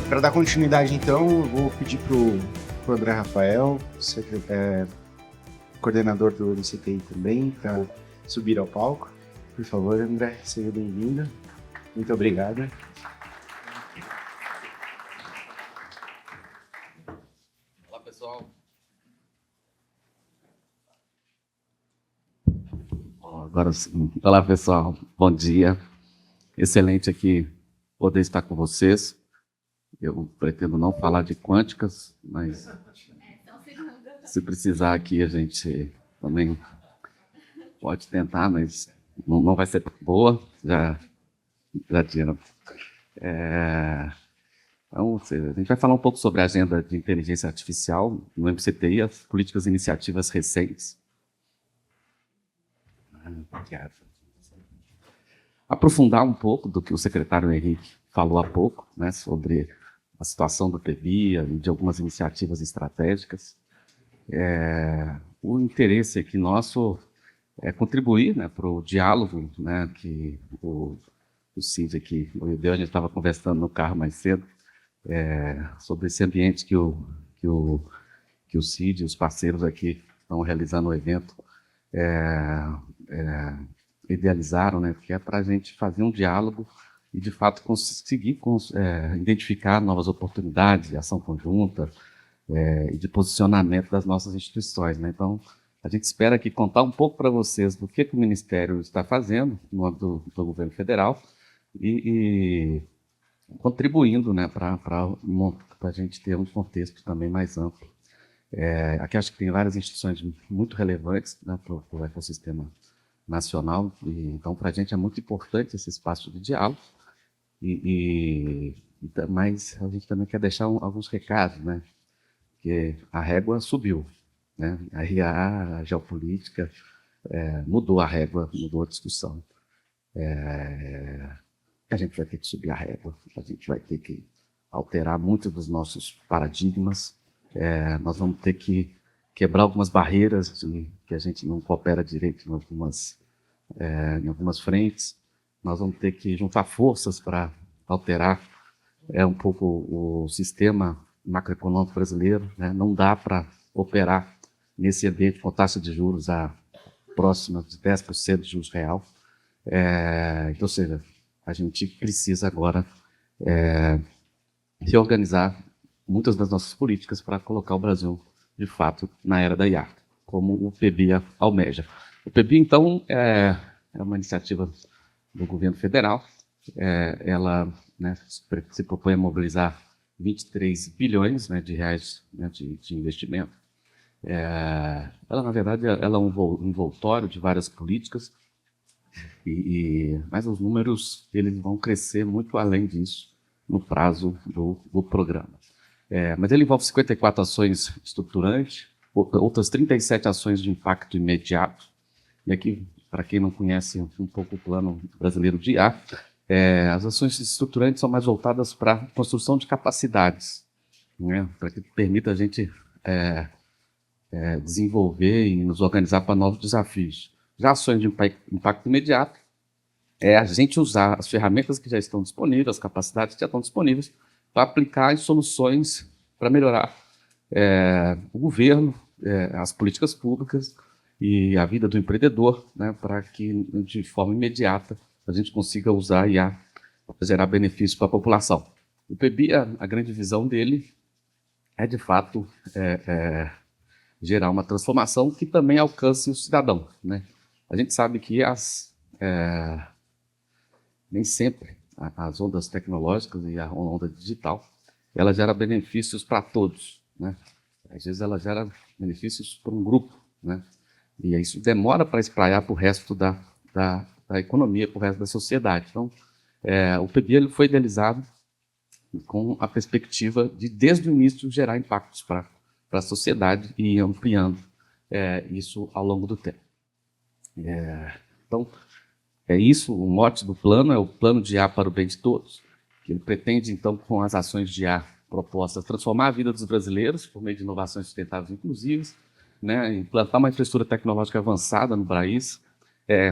Para dar continuidade, então, eu vou pedir para o André Rafael, coordenador do CTI também, para subir ao palco. Por favor, André, seja bem-vindo. Muito obrigado. Olá, pessoal. Agora sim. Olá, pessoal. Bom dia. Excelente aqui poder estar com vocês. Eu pretendo não falar de quânticas, mas se precisar aqui a gente também pode tentar, mas não vai ser boa. Já tinha. Então, a gente vai falar um pouco sobre a agenda de inteligência artificial no MCTI, as políticas e iniciativas recentes. Obrigado. Aprofundar um pouco do que o secretário Henrique falou há pouco, né, sobre a situação do PBIA e de algumas iniciativas estratégicas. O interesse aqui nosso é contribuir, né, para o diálogo, né, que o Cid aqui, o Ildeu, a gente estava conversando no carro mais cedo, sobre esse ambiente que o Cid e os parceiros aqui estão realizando o evento, idealizaram, né, que é para a gente fazer um diálogo e, de fato, conseguir identificar novas oportunidades de ação conjunta e de posicionamento das nossas instituições, né? Então, a gente espera aqui contar um pouco para vocês do que o Ministério está fazendo no âmbito do governo federal e contribuindo, né, para a gente ter um contexto também mais amplo. Aqui acho que tem várias instituições muito relevantes, né, para o ecossistema nacional, e então para a gente é muito importante esse espaço de diálogo, mas a gente também quer deixar alguns recados, né, que a régua subiu, né, a geopolítica mudou a régua, mudou a discussão. A gente vai ter que subir a régua, a gente vai ter que alterar muitos dos nossos paradigmas, nós vamos ter que quebrar algumas barreiras que a gente não coopera direito em algumas frentes. Nós vamos ter que juntar forças para alterar um pouco o sistema macroeconômico brasileiro, né? Não dá para operar nesse ambiente com taxa de juros próxima de 10% de juros real. Então, ou seja, a gente precisa agora reorganizar muitas das nossas políticas para colocar o Brasil, de fato, na era da IA, como o PBIA almeja. O PBIA, então, é uma iniciativa do governo federal. Ela, né, se propõe a mobilizar 23 bilhões, né, de reais, né, de investimento. Ela, na verdade, ela é um envoltório de várias políticas, mas os números eles vão crescer muito além disso no prazo do programa. Mas ele envolve 54 ações estruturantes, outras 37 ações de impacto imediato. E aqui, para quem não conhece um pouco o Plano Brasileiro de IA, as ações estruturantes são mais voltadas para a construção de capacidades, né, para que permita a gente desenvolver e nos organizar para novos desafios. Já ações de impacto imediato a gente usar as ferramentas que já estão disponíveis, as capacidades que já estão disponíveis, para aplicar em soluções para melhorar o governo, as políticas públicas e a vida do empreendedor, né, para que, de forma imediata, a gente consiga usar a IA para gerar benefícios para a população. O PBIA, a grande visão dele de fato, gerar uma transformação que também alcance o cidadão, né? A gente sabe que nem sempre as ondas tecnológicas e a onda digital, ela gera benefícios para todos, né? Às vezes ela gera benefícios para um grupo, né? E isso demora para espraiar para o resto da economia, para o resto da sociedade. Então, o PBIA ele foi idealizado com a perspectiva de, desde o início, gerar impactos para a sociedade e ir ampliando isso ao longo do tempo. Então, isso, o mote do plano é o plano de IA para o bem de todos, que ele pretende, então, com as ações de IA propostas, transformar a vida dos brasileiros por meio de inovações sustentáveis inclusivas, né, implantar uma infraestrutura tecnológica avançada no país,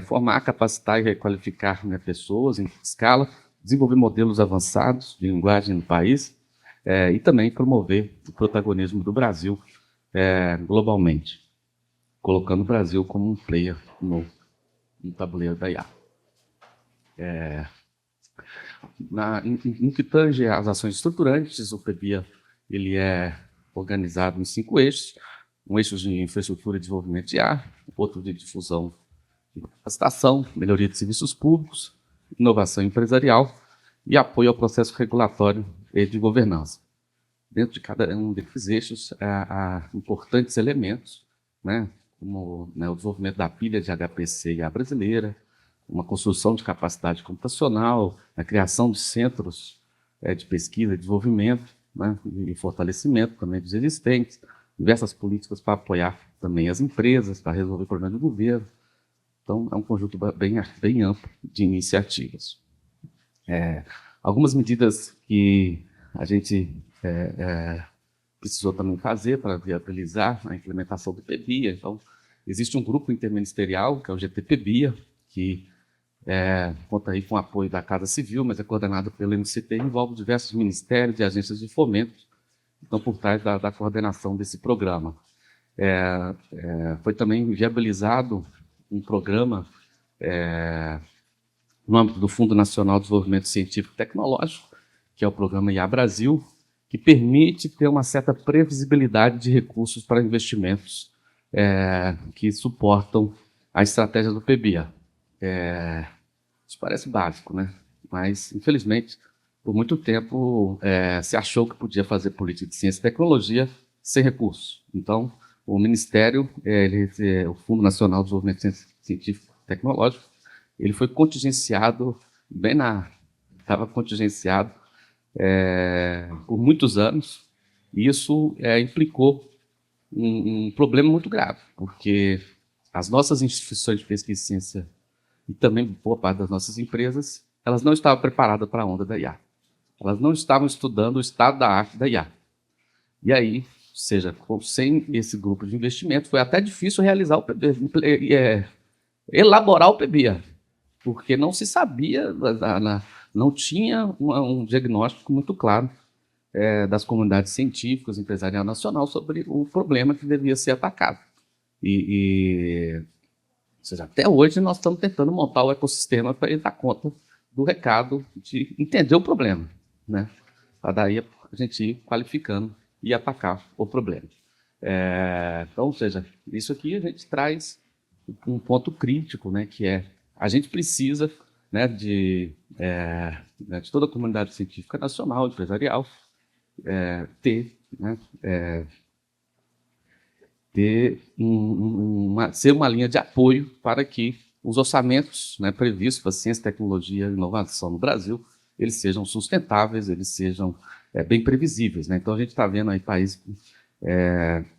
formar, capacitar e requalificar, né, pessoas em escala, desenvolver modelos avançados de linguagem no país e também promover o protagonismo do Brasil globalmente, colocando o Brasil como um player no tabuleiro da IA. No que tange às ações estruturantes, o PBIA ele é organizado em 5 eixos: um eixo de infraestrutura e desenvolvimento de IA, outro de difusão e capacitação, melhoria de serviços públicos, inovação empresarial e apoio ao processo regulatório e de governança. Dentro de cada um desses eixos há importantes elementos, né, como o desenvolvimento da pilha de HPC IA brasileira, uma construção de capacidade computacional, a criação de centros de pesquisa e desenvolvimento, né, e fortalecimento também dos existentes, diversas políticas para apoiar também as empresas, para resolver problemas do governo. Então, é um conjunto bem amplo de iniciativas. Algumas medidas que a gente precisou também fazer para viabilizar a implementação do PBIA. Então, existe um grupo interministerial, que é o GTPBIA, que conta aí com o apoio da Casa Civil, mas é coordenado pelo MCT e envolve diversos ministérios e agências de fomento que estão por trás da coordenação desse programa. Foi também viabilizado um programa no âmbito do Fundo Nacional de Desenvolvimento Científico e Tecnológico, que é o programa IA Brasil, que permite ter uma certa previsibilidade de recursos para investimentos que suportam a estratégia do PBIA. Isso parece básico, né? Mas, infelizmente, por muito tempo se achou que podia fazer política de ciência e tecnologia sem recursos. Então, o Ministério, o Fundo Nacional de Desenvolvimento Científico e Tecnológico, ele foi contingenciado estava contingenciado por muitos anos, e isso implicou um problema muito grave, porque as nossas instituições de pesquisa e ciência e também boa parte das nossas empresas, elas não estavam preparadas para a onda da IA. Elas não estavam estudando o estado da arte da IA. E aí, ou seja, sem esse grupo de investimento, foi até difícil realizar elaborar o PBIA, porque não se sabia, não tinha um diagnóstico muito claro das comunidades científicas, empresarial nacional, sobre o problema que devia ser atacado. Ou seja, até hoje nós estamos tentando montar o ecossistema para ele dar conta do recado de entender o problema, né? Para daí a gente ir qualificando e atacar o problema. Então, ou seja, isso aqui a gente traz um ponto crítico, né, que a gente precisa, né, de toda a comunidade científica nacional, empresarial, ser uma linha de apoio para que os orçamentos, né, previstos para ciência, tecnologia e inovação no Brasil, eles sejam sustentáveis, eles sejam bem previsíveis, né? Então, a gente está vendo aí países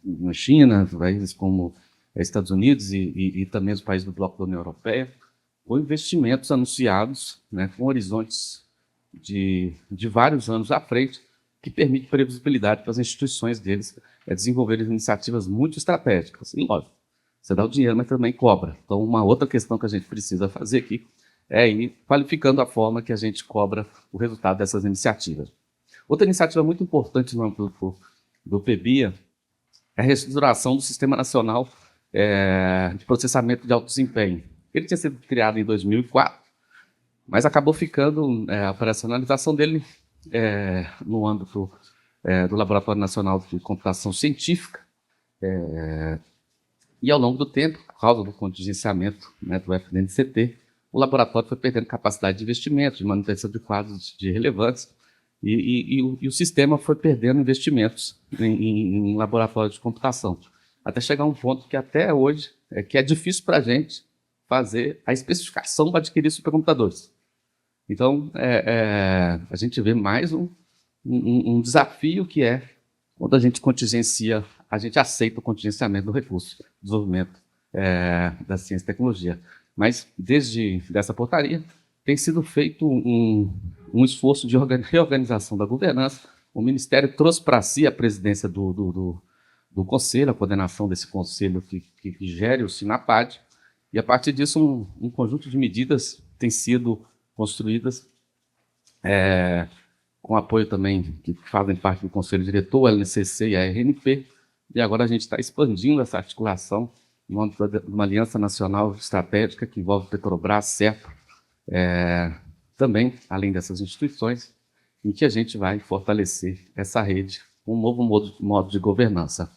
na China, países como Estados Unidos e também os países do bloco da União Europeia, com investimentos anunciados, né, com horizontes de vários anos à frente, que permite previsibilidade para as instituições deles desenvolverem iniciativas muito estratégicas. E, lógico, você dá o dinheiro, mas também cobra. Então, uma outra questão que a gente precisa fazer aqui é ir qualificando a forma que a gente cobra o resultado dessas iniciativas. Outra iniciativa muito importante no âmbito do PBIA é a reestruturação do Sistema Nacional de Processamento de Alto Desempenho. Ele tinha sido criado em 2004, mas acabou ficando a operacionalização dele no âmbito do Laboratório Nacional de Computação Científica, e ao longo do tempo, por causa do contingenciamento, né, do FNCT, o laboratório foi perdendo capacidade de investimento, de manutenção de quadros de relevância, e o sistema foi perdendo investimentos em laboratórios de computação, até chegar a um ponto que até hoje que é difícil para a gente fazer a especificação para adquirir supercomputadores. Então, a gente vê mais um desafio que quando a gente contingencia, a gente aceita o contingenciamento do recurso, do desenvolvimento da ciência e tecnologia. Mas, desde essa portaria, tem sido feito um esforço de reorganização da governança. O Ministério trouxe para si a presidência do Conselho, a coordenação desse Conselho que gere o SINAPAD, e, a partir disso, um conjunto de medidas tem sido construídas com apoio também que fazem parte do Conselho Diretor, o LNCC e a RNP, e agora a gente está expandindo essa articulação no âmbito de uma aliança nacional estratégica que envolve Petrobras, CEPA, também, além dessas instituições, em que a gente vai fortalecer essa rede com um novo modo de governança.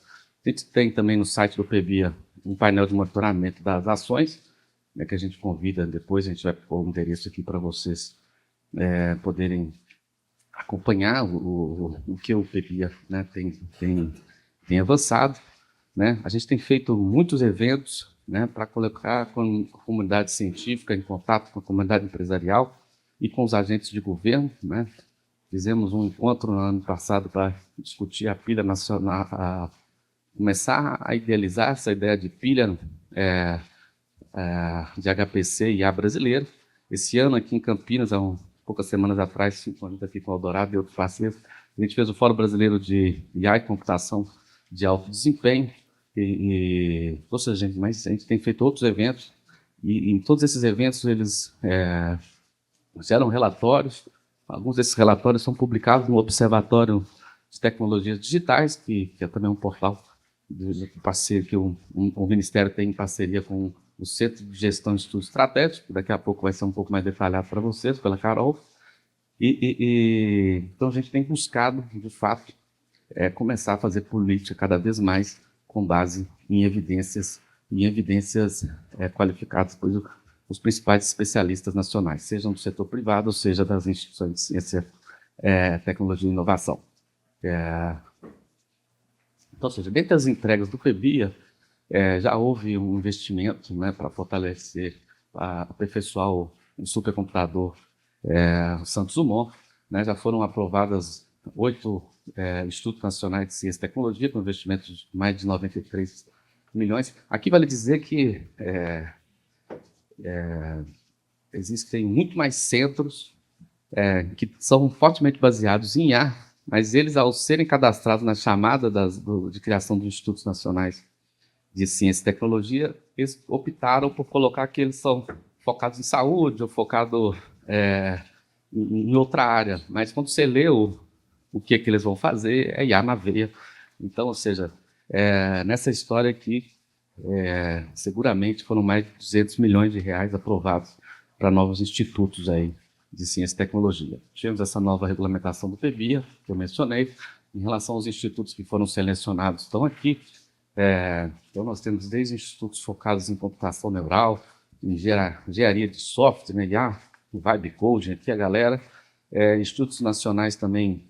A gente tem também no site do PBIA um painel de monitoramento das ações, né, que a gente convida, depois a gente vai pôr um endereço aqui para vocês poderem acompanhar o que o PBIA, né, tem avançado. Né? A gente tem feito muitos eventos, né, para colocar a comunidade científica em contato com a comunidade empresarial e com os agentes de governo. Né? Fizemos um encontro no ano passado para discutir a pilha nacional, começar a idealizar essa ideia de pilha de HPC e IA brasileiro. Esse ano aqui em Campinas, há poucas semanas atrás, 5 anos aqui com o Eldorado e outros parceiros, a gente fez o Fórum Brasileiro de IA e Computação de Alto Desempenho, ou seja, mas a gente tem feito outros eventos, e em todos esses eventos eles geram relatórios. Alguns desses relatórios são publicados no Observatório de Tecnologias Digitais, que é também um portal parceiro que o Ministério tem em parceria com o Centro de Gestão de Estudos Estratégicos, que daqui a pouco vai ser um pouco mais detalhado para vocês, pela Carol. Então a gente tem buscado, de fato, começar a fazer política cada vez mais com base em evidências qualificadas por os principais especialistas nacionais, sejam do setor privado, ou seja, das instituições de ciência, tecnologia e inovação. Então, ou seja, dentre as entregas do PBIA, já houve um investimento, né, para fortalecer, para aperfeiçoar o supercomputador Santos Dumont. Né, já foram aprovadas 8 Institutos Nacionais de Ciência e Tecnologia, com investimento de mais de 93 milhões. Aqui vale dizer que existem muito mais centros que são fortemente baseados em IA, mas eles, ao serem cadastrados na chamada de criação dos Institutos Nacionais de Ciência e Tecnologia, eles optaram por colocar que eles são focados em saúde ou focados em outra área. Mas quando você lê o que eles vão fazer, é IA na veia. Então, ou seja, nessa história aqui, seguramente foram mais de 200 milhões de reais aprovados para novos institutos aí de ciência e tecnologia. Tivemos essa nova regulamentação do PBIA, que eu mencionei, em relação aos institutos que foram selecionados, estão aqui. Então, nós temos desde institutos focados em computação neural, em engenharia de software, né, IA, Vibe Coding, aqui a galera, institutos nacionais também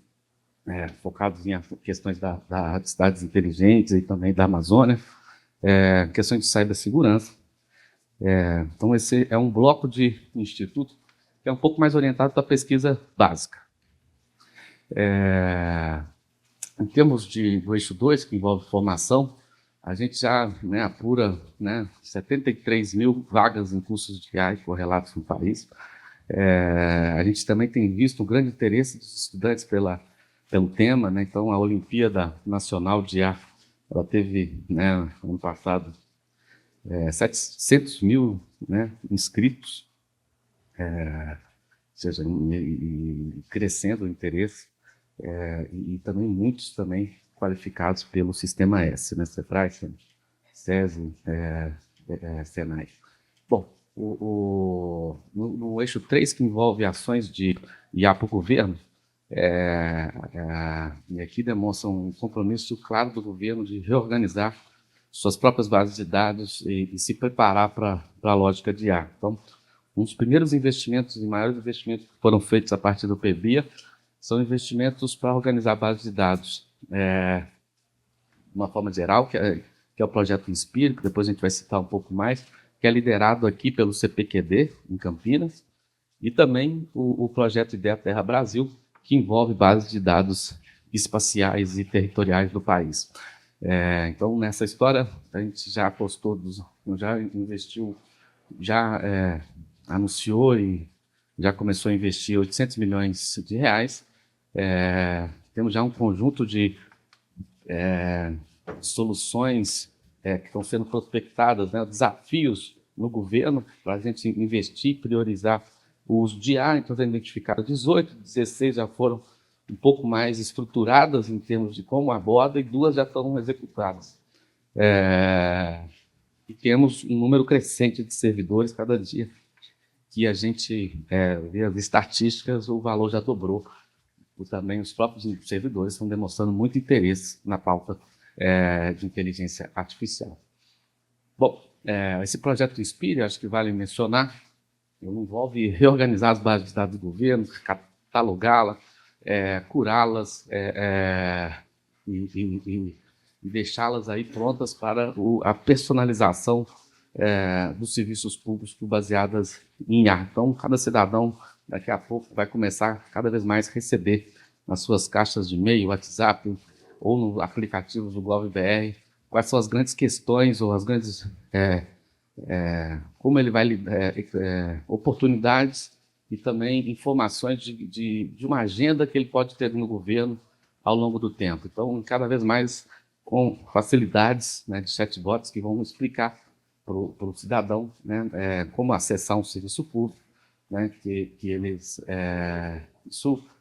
focados em questões das cidades inteligentes e também da Amazônia, questões de cibersegurança. Então, esse é um bloco de instituto que é um pouco mais orientado para a pesquisa básica. Em termos do eixo 2, que envolve formação, a gente já apura 73 mil vagas em cursos de IA e correlatos no país. A gente também tem visto um grande interesse dos estudantes pelo tema, né? Então, a Olimpíada Nacional de IA, ela teve, ano passado, 700 mil inscritos, ou seja, crescendo o interesse, e também muitos também qualificados pelo Sistema S, né? CEPRAI, SESI, SENAI. Bom, no eixo 3, que envolve ações de IA para o governo, e aqui demonstra um compromisso claro do governo de reorganizar suas próprias bases de dados e se preparar para a lógica de IA. Então, um dos primeiros investimentos e maiores investimentos que foram feitos a partir do PBIA são investimentos para organizar bases de dados de uma forma geral, que é o projeto Inspire, que depois a gente vai citar um pouco mais, que é liderado aqui pelo CPQD, em Campinas, e também o projeto Ideia Terra Brasil, que envolve bases de dados espaciais e territoriais do país. Então, nessa história, a gente já apostou, já investiu, já anunciou e já começou a investir 800 milhões de reais. Temos já um conjunto de soluções que estão sendo prospectadas, desafios no governo para a gente investir, priorizar o uso de IA, então já identificaram 18, 16 já foram um pouco mais estruturadas em termos de como aborda e 2 já estão executadas. E temos um número crescente de servidores cada dia que a gente vê as estatísticas, o valor já dobrou. E também os próprios servidores estão demonstrando muito interesse na pauta de inteligência artificial. Bom, esse projeto Inspire, acho que vale mencionar, envolve reorganizar as bases de dados do governo, catalogá-las, curá-las e deixá-las aí prontas para a personalização dos serviços públicos baseadas em IA. Então, cada cidadão, daqui a pouco, vai começar cada vez mais a receber nas suas caixas de e-mail, WhatsApp ou nos aplicativos do GovBR quais são as grandes questões ou as grandes como ele vai oportunidades e também informações de uma agenda que ele pode ter no governo ao longo do tempo. Então, cada vez mais com facilidades, né, de chatbots que vão explicar para o cidadão, né, como acessar um serviço público, né, que eles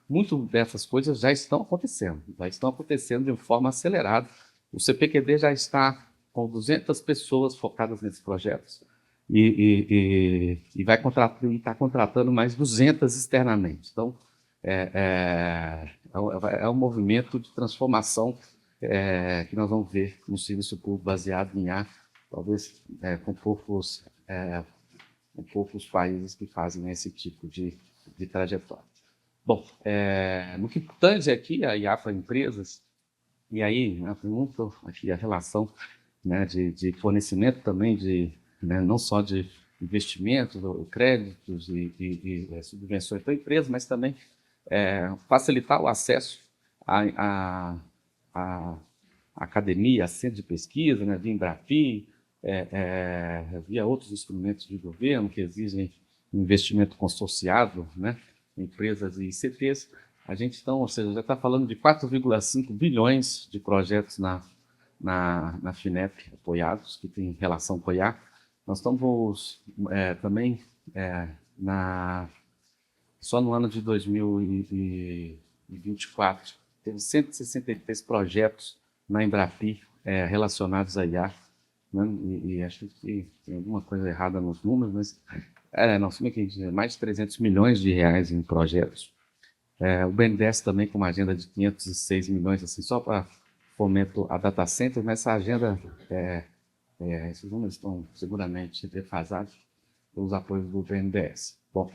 muito dessas coisas já estão acontecendo de forma acelerada. O CPQD já está com 200 pessoas focadas nesses projetos e está contratando mais 200 externamente. Então, é um movimento de transformação que nós vamos ver no serviço público baseado em IA, talvez com poucos países que fazem esse tipo de trajetória. Bom, no que tange aqui a IA para empresas, e aí, né, muito aqui a relação, né, de fornecimento também, não só de investimentos, créditos e subvenções para empresas, mas também facilitar o acesso à academia, a centro de pesquisa, né, via Embrapi, via outros instrumentos de governo que exigem investimento consorciado, né, empresas e ICTs. A gente, então, ou seja, já está falando de 4,5 bilhões de projetos na FINEP apoiados, que tem relação com a IA. Nós estamos também, só no ano de 2024, teve 163 projetos na Embrapi relacionados à IA, né? E acho que tem alguma coisa errada nos números, mas mais de 300 milhões de reais em projetos. O BNDES também com uma agenda de 506 milhões, assim, só para fomento a data center, mas essa agenda, esses números estão seguramente defasados pelos apoios do BNDES. Bom,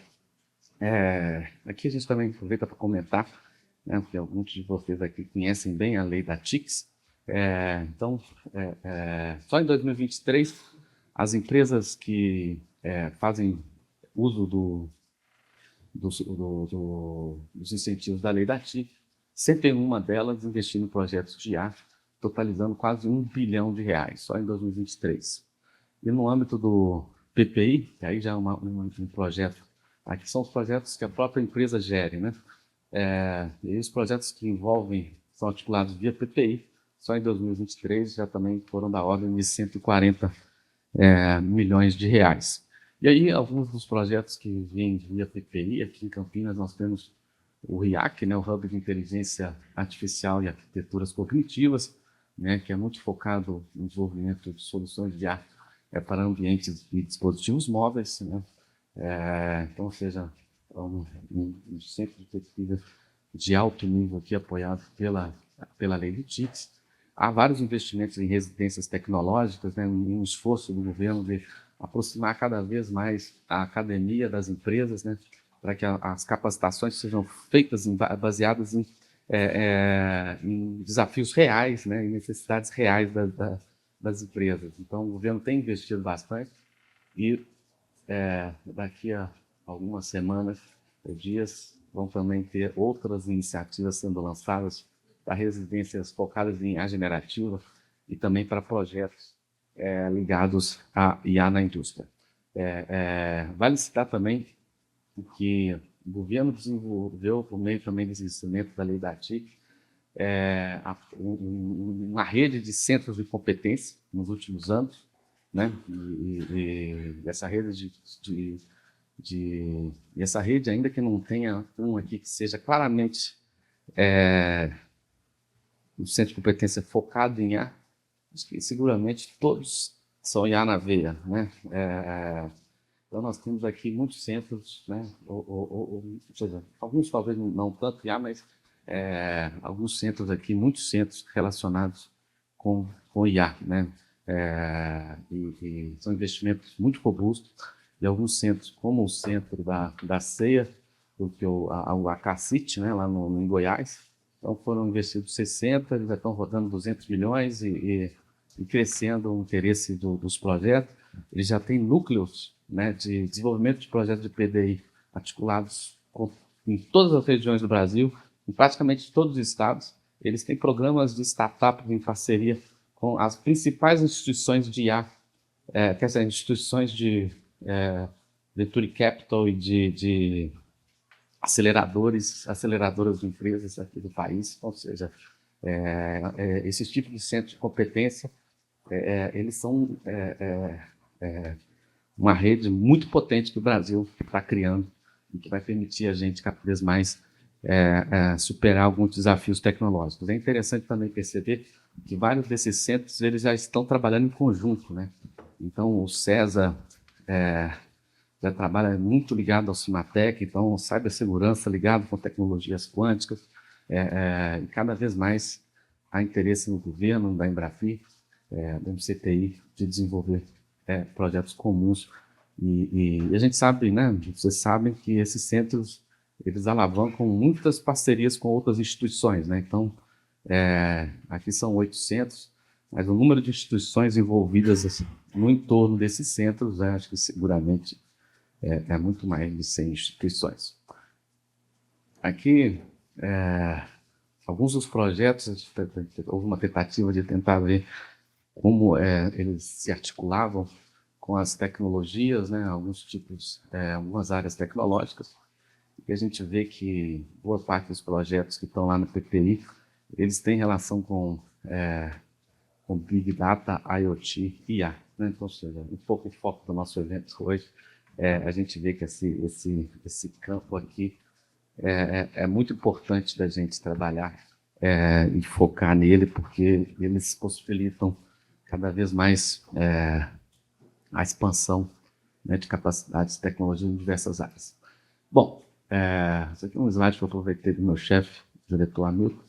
aqui a gente também aproveita para comentar, né, porque alguns de vocês aqui conhecem bem a lei da TICS. Então, só em 2023, as empresas que fazem uso dos incentivos da lei da TIC, 101 delas investindo em projetos de IA, totalizando quase R$1 bilhão, só em 2023. E no âmbito do PPI, que aí já é um projeto, aqui são os projetos que a própria empresa gere, né? E os projetos que são articulados via PPI, só em 2023 já também foram da ordem de 140 milhões de reais. E aí, alguns dos projetos que vêm via PPI, aqui em Campinas nós temos o RIAC, né, o Hub de Inteligência Artificial e Arquiteturas Cognitivas, né, que é muito focado no desenvolvimento de soluções de IA para ambientes e dispositivos móveis, né? Então, ou seja, um centro de pesquisa de alto nível aqui apoiado pela lei de TICS. Há vários investimentos em residências tecnológicas, né, em um esforço do governo de aproximar cada vez mais a academia das empresas, né, para que as capacitações sejam feitas baseadas em desafios reais, né, em necessidades reais das empresas. Então, o governo tem investido bastante e daqui a algumas semanas ou dias vão também ter outras iniciativas sendo lançadas para residências focadas em IA generativa e também para projetos ligados à IA na indústria. Vale citar também que o governo desenvolveu, por meio também desse instrumento da lei da TIC, uma rede de centros de competência nos últimos anos, né? E essa rede E essa rede, ainda que não tenha um aqui que seja claramente um centro de competência focado em IA, acho que seguramente todos são IA na veia, né? Então nós temos aqui muitos centros, né? Ou seja, alguns talvez não tanto IA, mas alguns centros aqui, muitos centros relacionados com IA, né? E são investimentos muito robustos, e alguns centros, como o centro da CEA, a CACIT, né, lá em Goiás, então foram investidos 60, eles já estão rodando 200 milhões e crescendo o interesse dos projetos. Eles já têm núcleos, né, de desenvolvimento de projetos de PDI articulados em todas as regiões do Brasil, em praticamente todos os estados. Eles têm programas de startups em parceria com as principais instituições de IA, quer dizer, instituições de Venture Capital e de aceleradoras de empresas aqui do país. Ou seja, esses tipos de centros de competência, eles são uma rede muito potente que o Brasil está criando e que vai permitir a gente cada vez mais superar alguns desafios tecnológicos. É interessante também perceber que vários desses centros eles já estão trabalhando em conjunto, né? Então, o CESA já trabalha muito ligado ao Cimatec, então, cibersegurança ligado com tecnologias quânticas, e cada vez mais há interesse no governo, da Embrafir, do MCTI, de desenvolver projetos comuns. E a gente sabe, né? Vocês sabem que esses centros eles alavancam muitas parcerias com outras instituições, né? Então, aqui são 800, mas o número de instituições envolvidas assim, no entorno desses centros, acho que seguramente é muito mais de 100 instituições. Aqui, alguns dos projetos, houve uma tentativa de tentar ver como eles se articulavam com as tecnologias, né? Algumas áreas tecnológicas, e a gente vê que boa parte dos projetos que estão lá no PPI, eles têm relação com Big Data, IoT e IA, né? Então, ou seja, um pouco o foco do nosso evento hoje, a gente vê que esse campo aqui é muito importante da gente trabalhar e focar nele, porque eles possibilitam cada vez mais a expansão, né, de capacidades de tecnologia em diversas áreas. Bom, esse aqui é um slide que eu aproveitei do meu chefe, diretor Hamilton,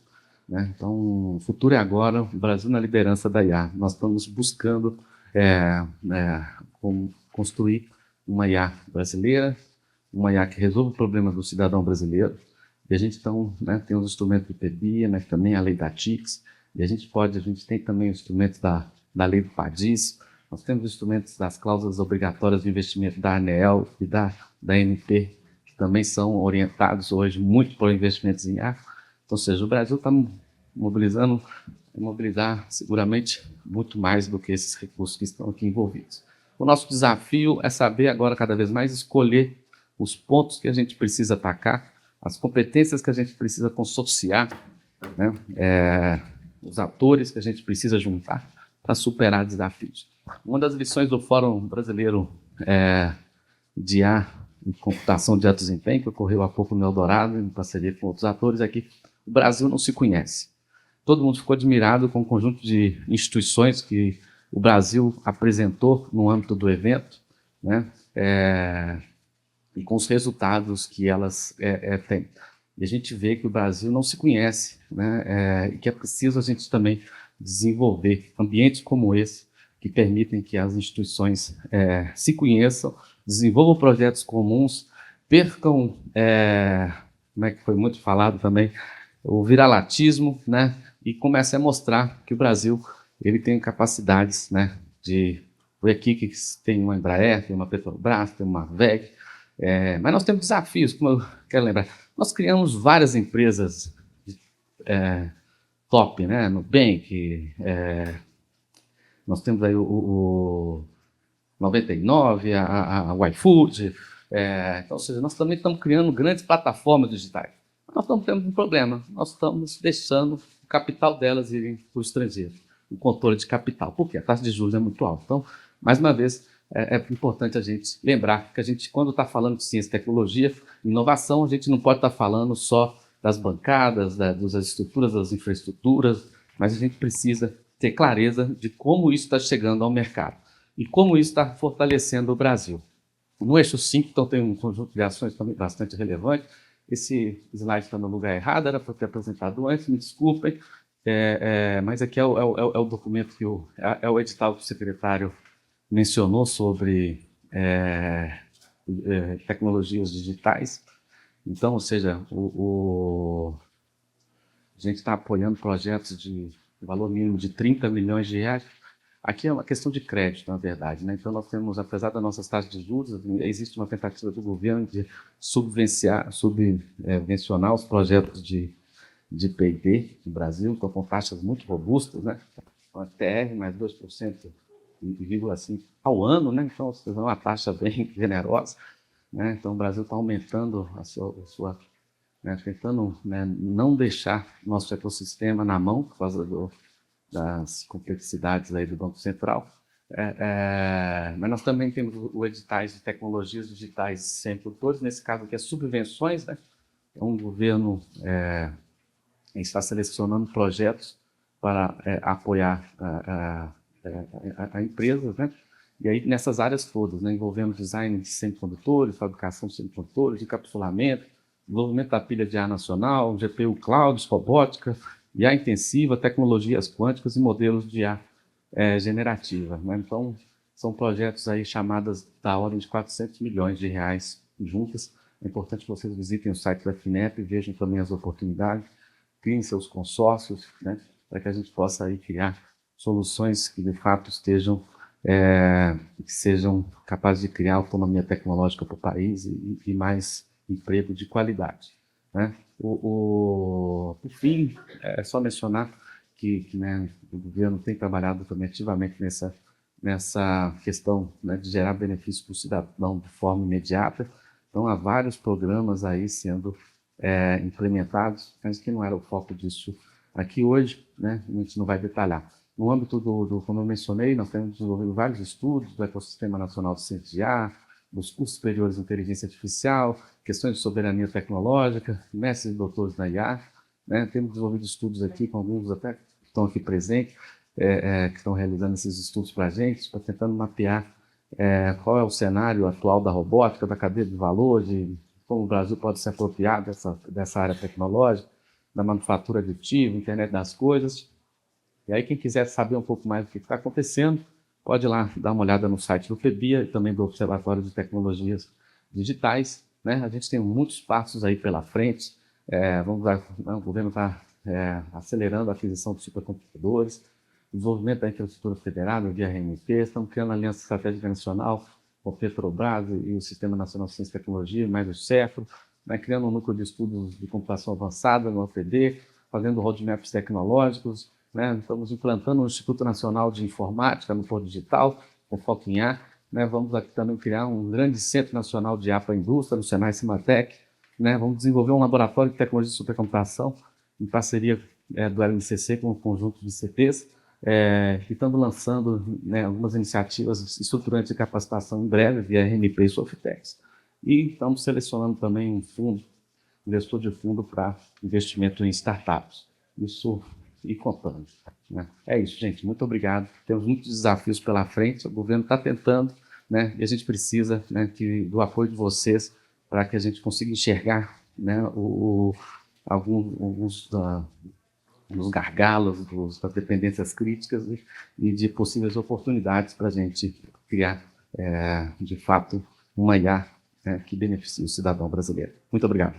né? Então, o futuro é agora, o Brasil na liderança da IA. Nós estamos buscando construir uma IA brasileira, uma IA que resolva o problema do cidadão brasileiro. E a gente então, né, tem os instrumentos do PEBIA, mas também a lei da TICS, e a gente tem também os instrumentos da lei do PADIS, nós temos instrumentos das cláusulas obrigatórias de investimento da ANEEL e da ANP, que também são orientados hoje muito por investimentos em IA. Então, ou seja, o Brasil está mobilizar seguramente muito mais do que esses recursos que estão aqui envolvidos. O nosso desafio é saber agora cada vez mais escolher os pontos que a gente precisa atacar, as competências que a gente precisa consorciar, né? Os atores que a gente precisa juntar para superar desafios. Uma das lições do Fórum Brasileiro de IA e Computação de Alto Desempenho, que ocorreu há pouco no Eldorado, em parceria com outros atores, é que o Brasil não se conhece. Todo mundo ficou admirado com o conjunto de instituições que o Brasil apresentou no âmbito do evento, né? E com os resultados que elas têm. E a gente vê que o Brasil não se conhece, né? E que é preciso a gente também desenvolver ambientes como esse, que permitem que as instituições se conheçam, desenvolvam projetos comuns, percam, como é que foi muito falado também, o viralatismo, né? E comecem a mostrar que o Brasil ele tem capacidades, né? Aqui que tem uma Embraer, tem uma Petrobras, tem uma WEG, mas nós temos desafios, como eu quero lembrar. Nós criamos várias empresas top, né? Nubank, nós temos aí o 99, a iFood, então, ou seja, nós também estamos criando grandes plataformas digitais. Mas nós estamos tendo um problema, nós estamos deixando o capital delas irem para o estrangeiro, o controle de capital. Por quê? A taxa de juros é muito alta. Então, mais uma vez, é importante a gente lembrar que a gente, quando está falando de ciência, tecnologia, inovação, a gente não pode estar falando só das bancadas, das estruturas, das infraestruturas, mas a gente precisa ter clareza de como isso está chegando ao mercado e como isso está fortalecendo o Brasil. No eixo 5, então, tem um conjunto de ações também bastante relevante. Esse slide está no lugar errado, era para ter apresentado antes, me desculpem, mas aqui é o documento que é o edital que o secretário mencionou sobre tecnologias digitais. Então, ou seja, a gente está apoiando projetos de valor mínimo de 30 milhões de reais. Aqui é uma questão de crédito, na verdade, né? Então, nós temos, apesar das nossas taxas de juros, existe uma tentativa do governo de subvencionar os projetos de P&D no Brasil, então, com taxas muito robustas, né? Então, TR mais 2%, 5% ao ano, né? Então, é uma taxa bem generosa, né? Então, o Brasil está aumentando a sua né, tentando, né, não deixar nosso ecossistema na mão por causa das complexidades aí do Banco Central. Mas nós também temos o editais de tecnologias digitais sem produtores, nesse caso aqui é subvenções, né? Então, o governo está selecionando projetos para apoiar a empresas, né? E aí nessas áreas todas, né, envolvendo design de semicondutores, fabricação de semicondutores, encapsulamento, desenvolvimento da pilha de ar nacional, GPU clouds, robótica, IA intensiva, tecnologias quânticas e modelos de IA generativa, né? Então, são projetos aí chamadas da ordem de 400 milhões de reais juntas. É importante que vocês visitem o site da FINEP, vejam também as oportunidades, criem seus consórcios, né, para que a gente possa aí criar soluções que, de fato, que sejam capazes de criar autonomia tecnológica para o país e mais emprego de qualidade, né? Por fim, é só mencionar que né, o governo tem trabalhado também ativamente nessa questão, né, de gerar benefícios para o cidadão de forma imediata. Então, há vários programas aí sendo implementados, mas que não era o foco disso aqui hoje, né? A gente não vai detalhar. No âmbito como eu mencionei, nós temos desenvolvido vários estudos do Ecossistema Nacional de Ciência de IA, dos cursos superiores de inteligência artificial, questões de soberania tecnológica, mestres e doutores na IA, né? Temos desenvolvido estudos aqui, com alguns até que estão aqui presentes, que estão realizando esses estudos para a gente, tentando mapear qual é o cenário atual da robótica, da cadeia de valor, de como o Brasil pode se apropriar dessa área tecnológica, da manufatura aditiva, internet das coisas. E aí, quem quiser saber um pouco mais do que está acontecendo, pode ir lá dar uma olhada no site do FEBIA e também do Observatório de Tecnologias Digitais, né? A gente tem muitos passos aí pela frente. O governo está acelerando a aquisição de supercomputadores, desenvolvimento da infraestrutura federada via RMP, estamos criando a Aliança Estratégica Nacional com o Petrobras e o Sistema Nacional de Ciência e Tecnologia, mais o CEFRO, né? Criando um núcleo de estudos de computação avançada no OPD, fazendo roadmaps tecnológicos, né? Estamos implantando o Instituto Nacional de Informática no Porto Digital, com foco em IA. Né? Vamos aqui também criar um grande Centro Nacional de IA para a Indústria, no Senai Cimatec. Né? Vamos desenvolver um laboratório de tecnologia de supercomputação, em parceria do LNCC com um conjunto de CTs, que estamos lançando, né, algumas iniciativas estruturantes de capacitação em breve, via RMP e Softex. E estamos selecionando também um gestor de fundo para investimento em startups. Isso e contando, né? É isso, gente. Muito obrigado. Temos muitos desafios pela frente. O governo está tentando, né? E a gente precisa, né, do apoio de vocês para que a gente consiga enxergar, né, alguns dos gargalos, das dependências críticas e de possíveis oportunidades para a gente criar, de fato, uma IA que beneficie o cidadão brasileiro. Muito obrigado.